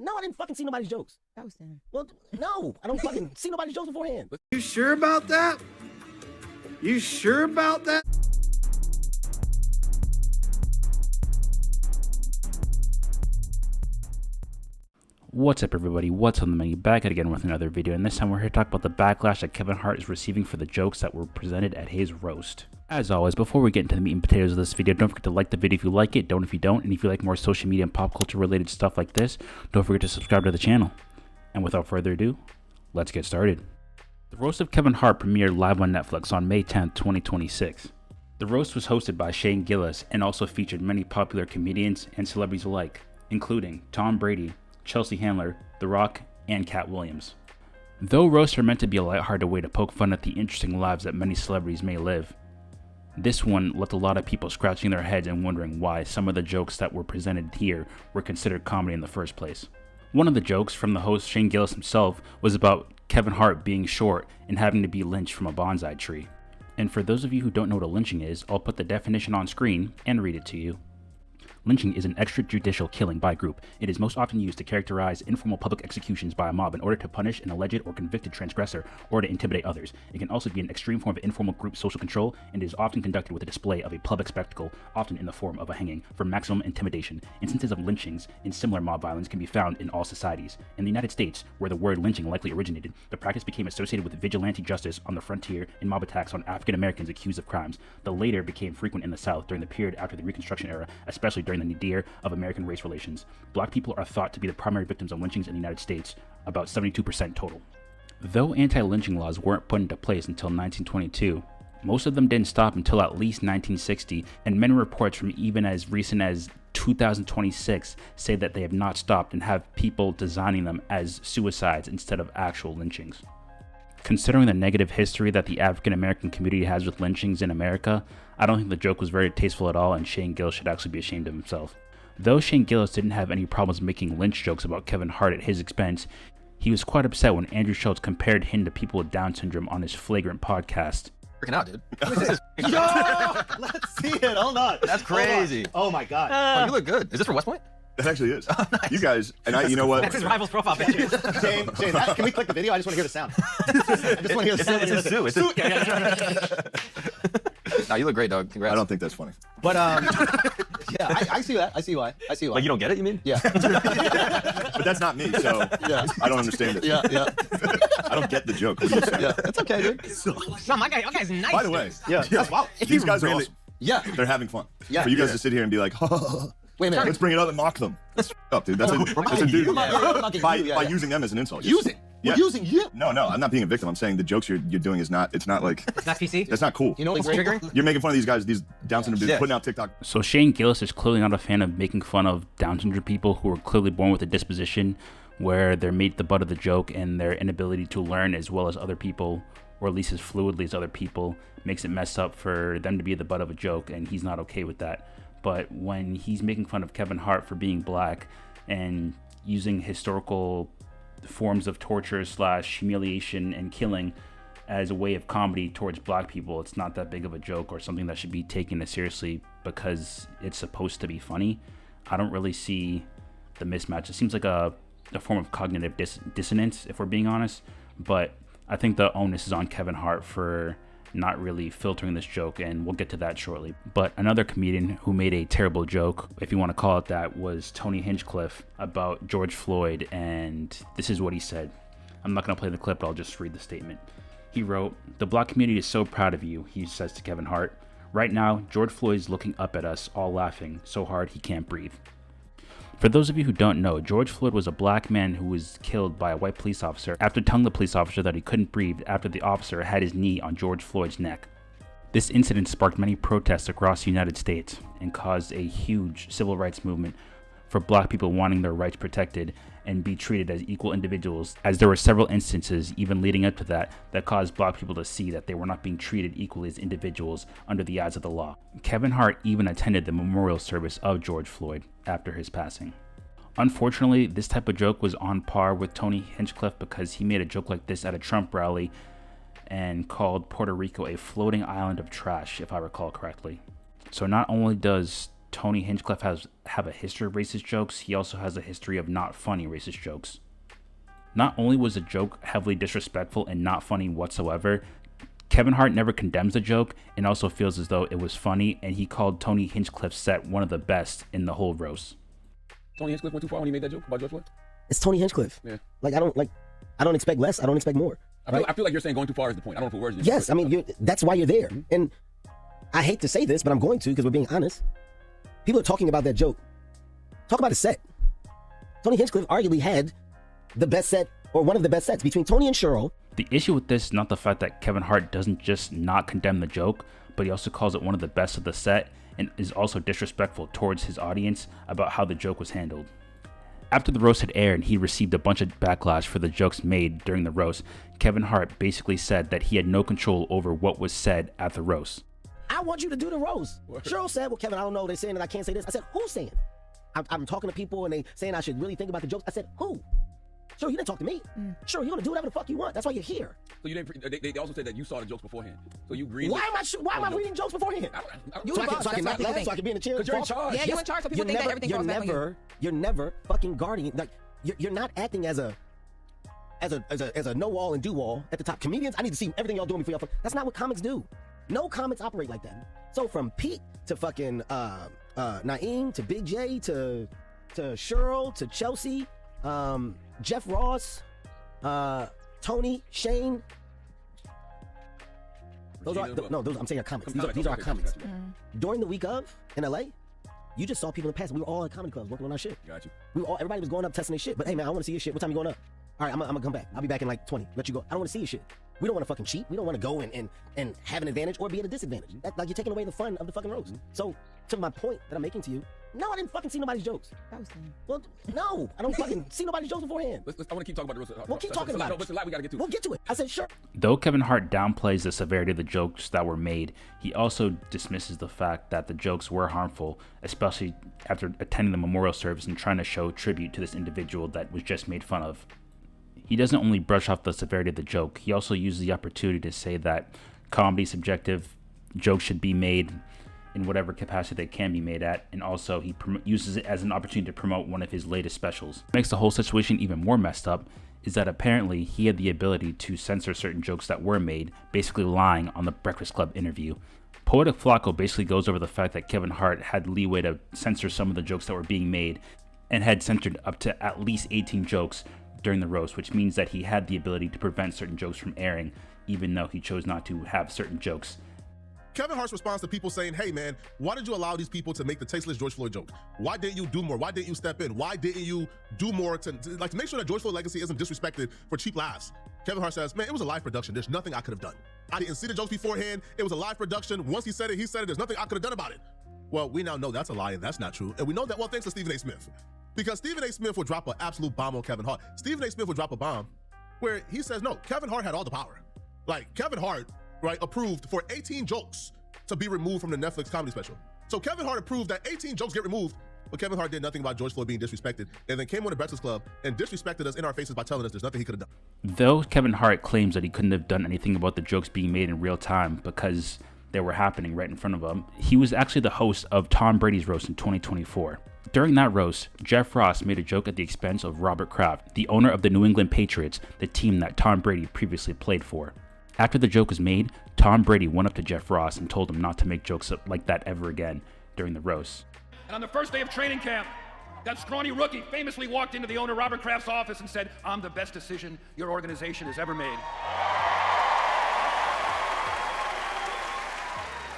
No, I didn't fucking see nobody's jokes. That was him. Well, no, I don't fucking see nobody's jokes beforehand. You sure about that? You sure about that? What's up, everybody? What's on the menu? Back at again with another video, and this time we're here to talk about the backlash that Kevin Hart is receiving for the jokes that were presented at his roast. As always, before we get into the meat and potatoes of this video, don't forget to like the video if you like it, don't if you don't, and if you like more social media and pop culture related stuff like this, don't forget to subscribe to the channel. And without further ado, let's get started. The roast of Kevin Hart premiered live on Netflix on May 10th, 2026. The roast was hosted by Shane Gillis and also featured many popular comedians and celebrities alike, including Tom Brady, Chelsea Handler, The Rock, and Cat Williams. Though roasts are meant to be a lighthearted way to poke fun at the interesting lives that many celebrities may live, this one left a lot of people scratching their heads and wondering why some of the jokes that were presented here were considered comedy in the first place. One of the jokes from the host Shane Gillis himself was about Kevin Hart being short and having to be lynched from a bonsai tree. And for those of you who don't know what a lynching is, I'll put the definition on screen and read it to you. Lynching is an extrajudicial killing by a group. It is most often used to characterize informal public executions by a mob in order to punish an alleged or convicted transgressor or to intimidate others. It can also be an extreme form of informal group social control and is often conducted with a display of a public spectacle, often in the form of a hanging, for maximum intimidation. Instances of lynchings and similar mob violence can be found in all societies. In the United States, where the word lynching likely originated, the practice became associated with vigilante justice on the frontier and mob attacks on African Americans accused of crimes. The later became frequent in the South during the period after the Reconstruction era, especially during the nadir of American race relations. Black people are thought to be the primary victims of lynchings in the United States, about 72% total. Though anti-lynching laws weren't put into place until 1922, most of them didn't stop until at least 1960, and many reports from even as recent as 2026 say that they have not stopped and have people designing them as suicides instead of actual lynchings. Considering the negative history that the African American community has with lynchings in America, I don't think the joke was very tasteful at all, and Shane Gillis should actually be ashamed of himself. Though Shane Gillis didn't have any problems making lynch jokes about Kevin Hart at his expense, he was quite upset when Andrew Schultz compared him to people with Down syndrome on his Flagrant podcast. Freaking out, dude. Yo, let's see it. Hold on. That's crazy. Oh my god. Oh, you look good. Is this for West Point? It actually is. Oh, nice. You guys, and you know what? That's his rival's profile picture. Shane, can we click the video? I just want to hear the sound. I just want to hear the sound. It's a Sue. It's a No, you look great, dog. Congrats. I don't think that's funny. But yeah, I see that. I see why. Like, you don't get it, you mean? Yeah. But that's not me, so Yeah. I don't understand it. Yeah. I don't get the joke. What are you saying? Yeah. It's okay, dude. No, my guy's nice. By the way, Yeah. Wow. these guys are awesome. Yeah. They're having fun. Yeah. For you guys to sit here and be like, Wait a minute. let's bring it up and mock them. That's up, dude. That's a dude. We're mocking By you, yeah. using them as an insult. Using. Yeah. We're using you. No, I'm not being a victim. I'm saying the jokes you're doing is not. It's not like. It's not PC. That's not cool. You know what's triggering? You're making fun of these guys, these Down syndrome dudes, Yeah. putting out TikTok. So Shane Gillis is clearly not a fan of making fun of Down syndrome people who are clearly born with a disposition where they're made the butt of the joke, and their inability to learn as well as other people, or at least as fluidly as other people, makes it messed up for them to be the butt of a joke, and he's not okay with that. But when he's making fun of Kevin Hart for being black and using historical forms of torture / humiliation and killing as a way of comedy towards black people, it's not that big of a joke or something that should be taken as seriously because it's supposed to be funny. I don't really see the mismatch. It seems like a form of cognitive dissonance, if we're being honest, but I think the onus is on Kevin Hart for not really filtering this joke, and we'll get to that shortly. But another comedian who made a terrible joke, if you want to call it that, was Tony Hinchcliffe about George Floyd, and this is what he said. I'm not going to play the clip, but I'll just read the statement. He wrote, "The black community is so proud of you," he says to Kevin Hart. "Right now, George Floyd is looking up at us, all laughing so hard he can't breathe." For those of you who don't know, George Floyd was a black man who was killed by a white police officer after telling the police officer that he couldn't breathe after the officer had his knee on George Floyd's neck. This incident sparked many protests across the United States and caused a huge civil rights movement for black people wanting their rights protected and be treated as equal individuals, as there were several instances even leading up to that caused black people to see that they were not being treated equally as individuals under the eyes of the law. Kevin Hart even attended the memorial service of George Floyd after his passing. Unfortunately, this type of joke was on par with Tony Hinchcliffe because he made a joke like this at a Trump rally and called Puerto Rico a floating island of trash, if I recall correctly. So not only does Tony Hinchcliffe have a history of racist jokes, he also has a history of not funny racist jokes. Not only was the joke heavily disrespectful and not funny whatsoever, Kevin Hart never condemns the joke and also feels as though it was funny, and he called Tony Hinchcliffe's set one of the best in the whole roast. Tony Hinchcliffe went too far when he made that joke about George Floyd? It's Tony Hinchcliffe. Yeah. I don't expect less. I don't expect more. I feel like you're saying going too far is the point. I don't know if it words. Yes, I mean, that's why you're there. And I hate to say this, but I'm going to because we're being honest. People are talking about that joke. Talk about a set. Tony Hinchcliffe arguably had the best set, or one of the best sets, between Tony and Cheryl. The issue with this is not the fact that Kevin Hart doesn't just not condemn the joke, but he also calls it one of the best of the set and is also disrespectful towards his audience about how the joke was handled. After the roast had aired and he received a bunch of backlash for the jokes made during the roast, Kevin Hart basically said that he had no control over what was said at the roast. I want you to do the roast. Cheryl said, well, Kevin, I don't know. They're saying that I can't say this. I said, who's saying? I'm talking to people and they saying I should really think about the jokes. I said, who? Sure, you didn't talk to me. Sure, you're gonna do whatever the fuck you want. That's why you're here. So you didn't. They also said that you saw the jokes beforehand. So you agreed. Why am I reading jokes beforehand? So I can not laugh, so I can be in the chair. Because you're in charge. Yeah, you're in charge, so people think that everything falls back on you. You're never fucking guarding. Like you're not acting as a know all and do all at the top. Comedians, I need to see everything y'all doing before y'all. That's not what comics do. No comics operate like that. So from Pete to fucking Naeem to Big J to Cheryl to Chelsea, Jeff Ross, Tony, Shane. Those I'm saying are comics. These are our comics. During the week of in LA, you just saw people in the past. We were all at comedy clubs working on our shit. Got you. Everybody was going up testing their shit. But hey man, I want to see your shit. What time you going up? All right, I'm gonna come back. I'll be back in like 20. Let you go. I don't want to see your shit. We don't want to fucking cheat. We don't want to go and have an advantage or be at a disadvantage. Like you're taking away the fun of the fucking roast. So to my point that I'm making to you, no, I didn't fucking see nobody's jokes. Well, no, I don't fucking see nobody's jokes beforehand. I want to keep talking about the roast. We'll keep talking about it. But it's a lot we gotta get to. We'll get to it. I said sure. Though Kevin Hart downplays the severity of the jokes that were made, he also dismisses the fact that the jokes were harmful, especially after attending the memorial service and trying to show tribute to this individual that was just made fun of. He doesn't only brush off the severity of the joke, he also uses the opportunity to say that comedy is subjective, jokes should be made in whatever capacity they can be made at, and also he uses it as an opportunity to promote one of his latest specials. What makes the whole situation even more messed up is that apparently he had the ability to censor certain jokes that were made, basically lying on the Breakfast Club interview. Poetic Flacco basically goes over the fact that Kevin Hart had leeway to censor some of the jokes that were being made, and had censored up to at least 18 jokes during the roast, which means that he had the ability to prevent certain jokes from airing, even though he chose not to have certain jokes. Kevin Hart's response to people saying, hey man, why did you allow these people to make the tasteless George Floyd joke? Why didn't you do more? Why didn't you step in? Why didn't you do more to make sure that George Floyd legacy isn't disrespected for cheap laughs? Kevin Hart says, man, it was a live production. There's nothing I could have done. I didn't see the jokes beforehand. It was a live production. Once he said it, he said it. There's nothing I could have done about it. Well, we now know that's a lie and that's not true. And we know that, well, thanks to Stephen A. Smith. Because Stephen A. Smith would drop an absolute bomb on Kevin Hart. Stephen A. Smith would drop a bomb where he says, no, Kevin Hart had all the power. Like, Kevin Hart, right, approved for 18 jokes to be removed from the Netflix comedy special. So Kevin Hart approved that 18 jokes get removed, but Kevin Hart did nothing about George Floyd being disrespected, and then came on the Breakfast Club and disrespected us in our faces by telling us there's nothing he could have done. Though Kevin Hart claims that he couldn't have done anything about the jokes being made in real time because they were happening right in front of him, he was actually the host of Tom Brady's roast in 2024. During that roast, Jeff Ross made a joke at the expense of Robert Kraft, the owner of the New England Patriots, the team that Tom Brady previously played for. After the joke was made, Tom Brady went up to Jeff Ross and told him not to make jokes like that ever again during the roast. And on the first day of training camp, that scrawny rookie famously walked into the owner Robert Kraft's office and said, I'm the best decision your organization has ever made.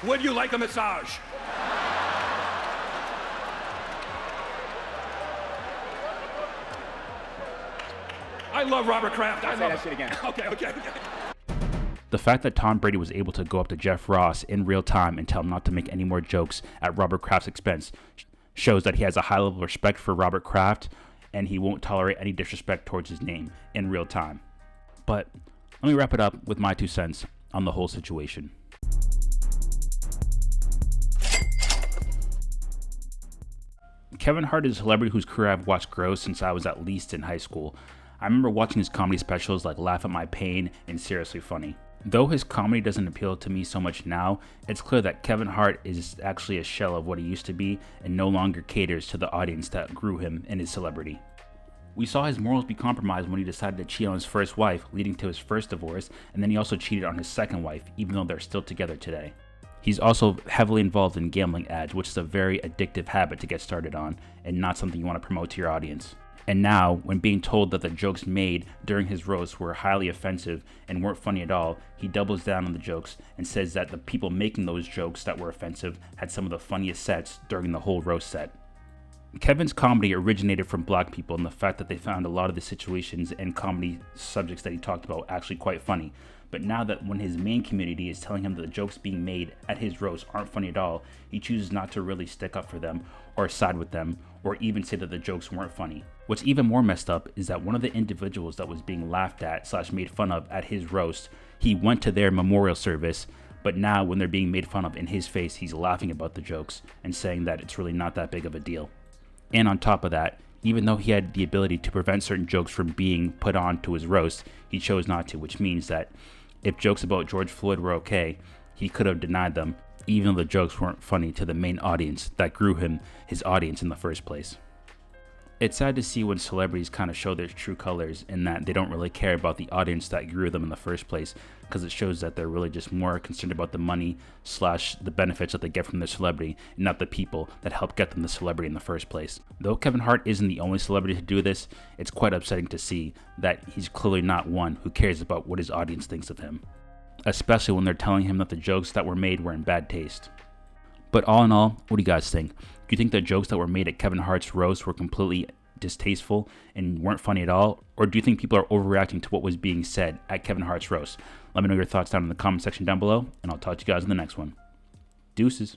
Would you like a massage? I love Robert Kraft. I love that shit again. Okay. The fact that Tom Brady was able to go up to Jeff Ross in real time and tell him not to make any more jokes at Robert Kraft's expense shows that he has a high level of respect for Robert Kraft, and he won't tolerate any disrespect towards his name in real time. But let me wrap it up with my 2 cents on the whole situation. Kevin Hart is a celebrity whose career I've watched grow since I was at least in high school. I remember watching his comedy specials like Laugh at My Pain and Seriously Funny. Though his comedy doesn't appeal to me so much now, it's clear that Kevin Hart is actually a shell of what he used to be and no longer caters to the audience that grew him in his celebrity. We saw his morals be compromised when he decided to cheat on his first wife, leading to his first divorce, and then he also cheated on his second wife, even though they're still together today. He's also heavily involved in gambling ads, which is a very addictive habit to get started on, and not something you want to promote to your audience. And now, when being told that the jokes made during his roast were highly offensive and weren't funny at all, he doubles down on the jokes and says that the people making those jokes that were offensive had some of the funniest sets during the whole roast set. Kevin's comedy originated from black people and the fact that they found a lot of the situations and comedy subjects that he talked about actually quite funny. But now that when his main community is telling him that the jokes being made at his roast aren't funny at all, he chooses not to really stick up for them or side with them or even say that the jokes weren't funny. What's even more messed up is that one of the individuals that was being laughed at / made fun of at his roast, he went to their memorial service, but now when they're being made fun of in his face, he's laughing about the jokes and saying that it's really not that big of a deal. And on top of that, even though he had the ability to prevent certain jokes from being put on to his roast, he chose not to, which means that if jokes about George Floyd were okay, he could have denied them, even though the jokes weren't funny to the main audience that grew him his audience in the first place. It's sad to see when celebrities kind of show their true colors in that they don't really care about the audience that grew them in the first place, because it shows that they're really just more concerned about the money / the benefits that they get from their celebrity, and not the people that helped get them the celebrity in the first place. Though Kevin Hart isn't the only celebrity to do this, it's quite upsetting to see that he's clearly not one who cares about what his audience thinks of him, especially when they're telling him that the jokes that were made were in bad taste. But all in all, what do you guys think? Do you think the jokes that were made at Kevin Hart's roast were completely distasteful and weren't funny at all? Or do you think people are overreacting to what was being said at Kevin Hart's roast? Let me know your thoughts down in the comment section down below, and I'll talk to you guys in the next one. Deuces.